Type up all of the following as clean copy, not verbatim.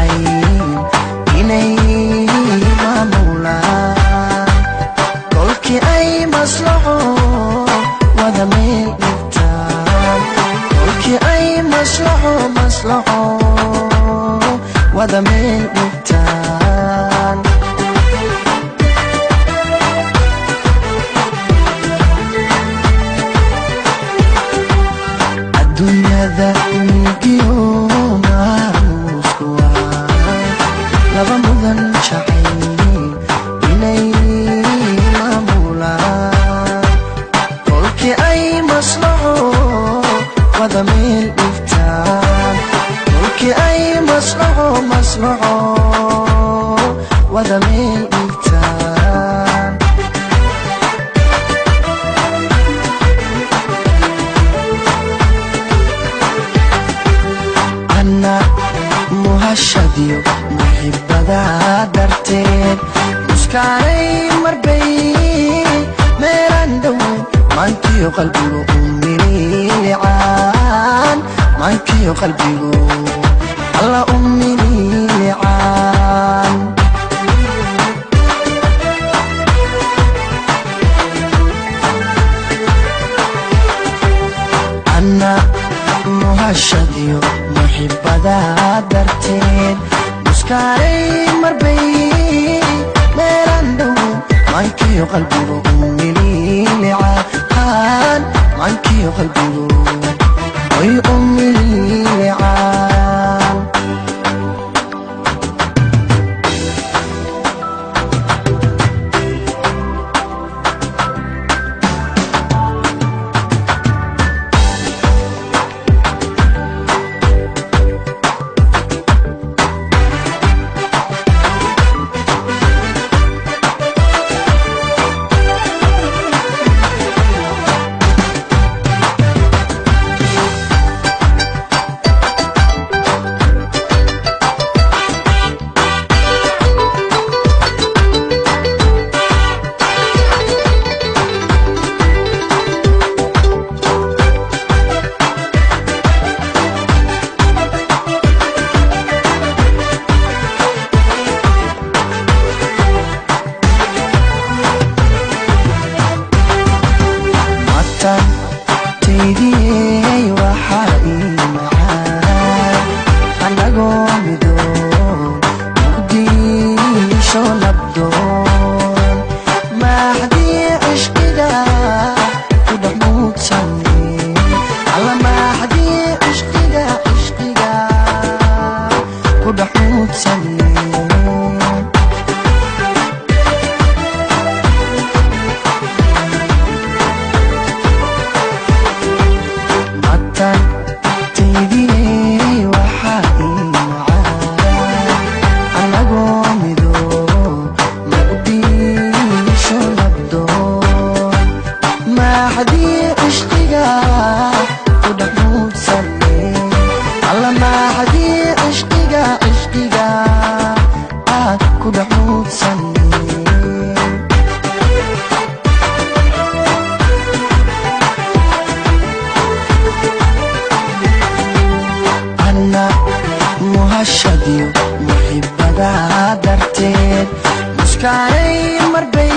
jacayl inay maamulaan kolkii ay maslaxo wada meel dhigtaan kolkii ay maslaxo wada meel dhigtaan adduunyada milkiyo maamusku waa laba mudan jacayl inay maamulaan kolkii ay maslaxo wada meel dhigtaan kolkii ay maslaxo wada meel dhigtaan ana muhashadiyo muhibbada darteed muskaanay marbay meelaan dhoweyn maankiyo qalbigu umililicaan maankiyo qalbigu alla umililicaan ana muhashadiyo muhibbada darteed muskaanay marbay meelaan dhoweyn maankiyo qalbigu umililicaan maankiyo qalbigu way umililicaan taydiyey waxaa ii macaan anagoo midoon muqdisho nabdoon maaxdii cishqiga ku dhex muudsaneen alla maaxdii cishqiga ku dhex muudsaneen taydiyey waxaa ii macaan anagoo midoon muqdisho nabdoon maaxdii cishqiga ku dhex muudsaneen alla maaxdii cishqiga ku dhex muudsaneen muhashadiyo muhibbada darteed muskaanay marbay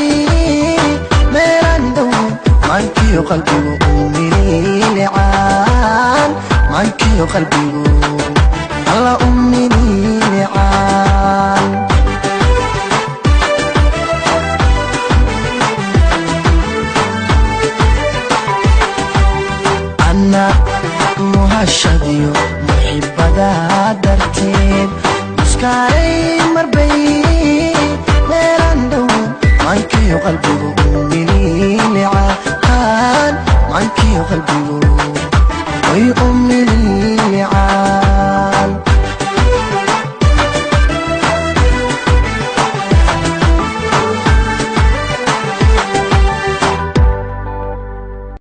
meelaan dhoweyn maankiyo qalbigu umililicaan maankiyo qalbigu alla umililicaan ana muhashadiyo muhibbada darteed muskaanay marbay meelaan dhoweyn maankiyo qalbigu